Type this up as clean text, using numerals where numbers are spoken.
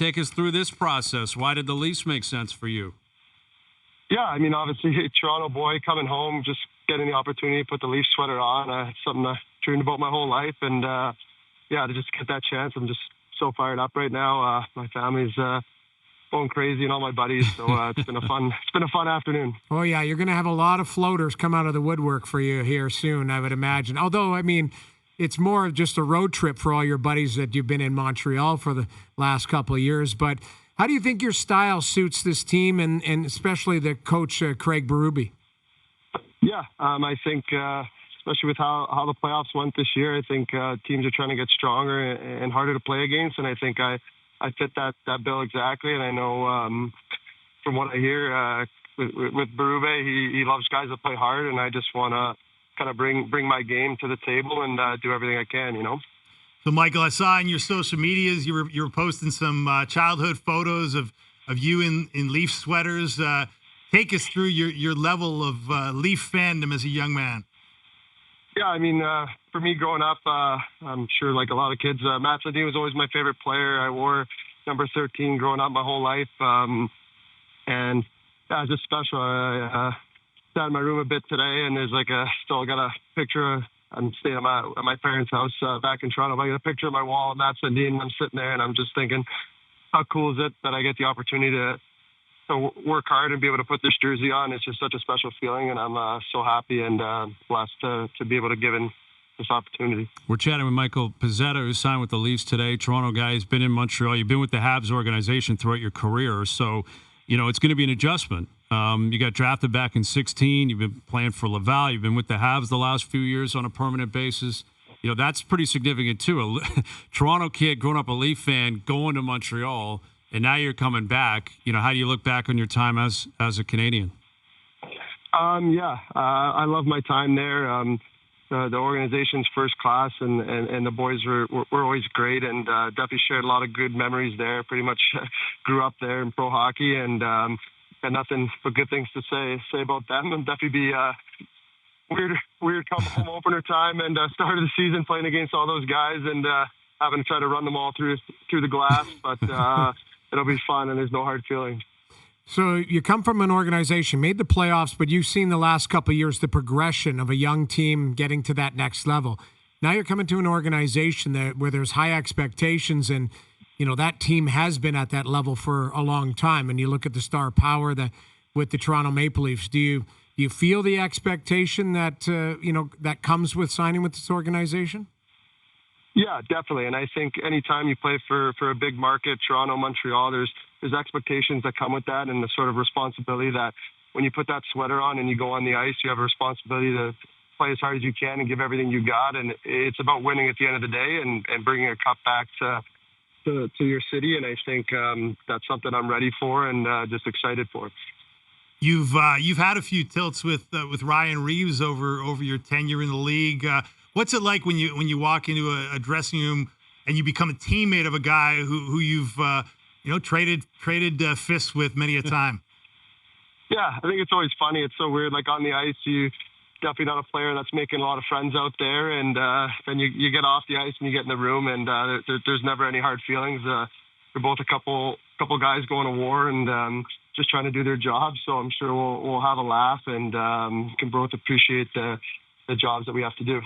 take us through this process. Why did the Leafs make sense for you? Yeah, I mean, obviously, Toronto boy coming home, just getting the opportunity to put the Leafs sweater on. It's something I've dreamed about my whole life. And, yeah, to just get that chance, I'm just so fired up right now. My family's going crazy and all my buddies. So it's been a fun afternoon. Oh, yeah, you're going to have a lot of floaters come out of the woodwork for you here soon, I would imagine. Although, I mean, it's more of just a road trip for all your buddies that you've been in Montreal for the last couple of years. But how do you think your style suits this team and especially the coach, Craig Berube? Yeah, I think especially with how the playoffs went this year, I think teams are trying to get stronger and harder to play against. And I think I fit that bill exactly. And I know from what I hear with Berube, he loves guys that play hard. And I just want to kind of bring my game to the table and do everything I can, you know. So, Michael, I saw in your social medias you were posting some childhood photos of you in Leaf sweaters. Take us through your level of Leaf fandom as a young man. Yeah, I mean, for me growing up, I'm sure like a lot of kids, Matt Sundin was always my favorite player. I wore number 13 growing up my whole life. And yeah, it's just special. I sat in my room a bit today, and there's still got a picture. I'm staying at my parents' house back in Toronto. I got a picture of my wall of Matt Sundin. I'm sitting there, and I'm just thinking, how cool is it that I get the opportunity to work hard and be able to put this jersey on? It's just such a special feeling, and I'm so happy and blessed to be able to give in this opportunity. We're chatting with Michael Pezzetta, who signed with the Leafs today. Toronto guy, has been in Montreal. You've been with the Habs organization throughout your career, so it's going to be an adjustment. You got drafted back in 2016. You've been playing for Laval. You've been with the Habs the last few years on a permanent basis. That's pretty significant too. A Toronto kid, growing up a Leaf fan, going to Montreal, and now you're coming back. How do you look back on your time as a Canadian? I love my time there. The organization's first class, and the boys were always great, and definitely shared a lot of good memories there. Pretty much grew up there in pro hockey, and got nothing but good things to say about them. And definitely be weird come home opener time and start of the season playing against all those guys and having to try to run them all through the glass. But it'll be fun, and there's no hard feelings. So you come from an organization, made the playoffs, but you've seen the last couple of years the progression of a young team getting to that next level. Now you're coming to an organization where there's high expectations, and that team has been at that level for a long time. And you look at the star power with the Toronto Maple Leafs. Do you feel the expectation that that comes with signing with this organization? Yeah, definitely. And I think anytime you play for a big market, Toronto, Montreal, there's expectations that come with that, and the sort of responsibility that when you put that sweater on and you go on the ice, you have a responsibility to play as hard as you can and give everything you got. And it's about winning at the end of the day and bringing a cup back to your city. And I think that's something I'm ready for and just excited for. You've had a few tilts with Ryan Reeves over your tenure in the league. What's it like when you walk into a dressing room and you become a teammate of a guy who you've traded fists with many a time? Yeah, I think it's always funny. It's so weird. Like on the ice, you definitely not a player that's making a lot of friends out there, and then you get off the ice and you get in the room, and there's never any hard feelings. We're both a couple guys going to war and just trying to do their job. So I'm sure we'll have a laugh and can both appreciate the jobs that we have to do.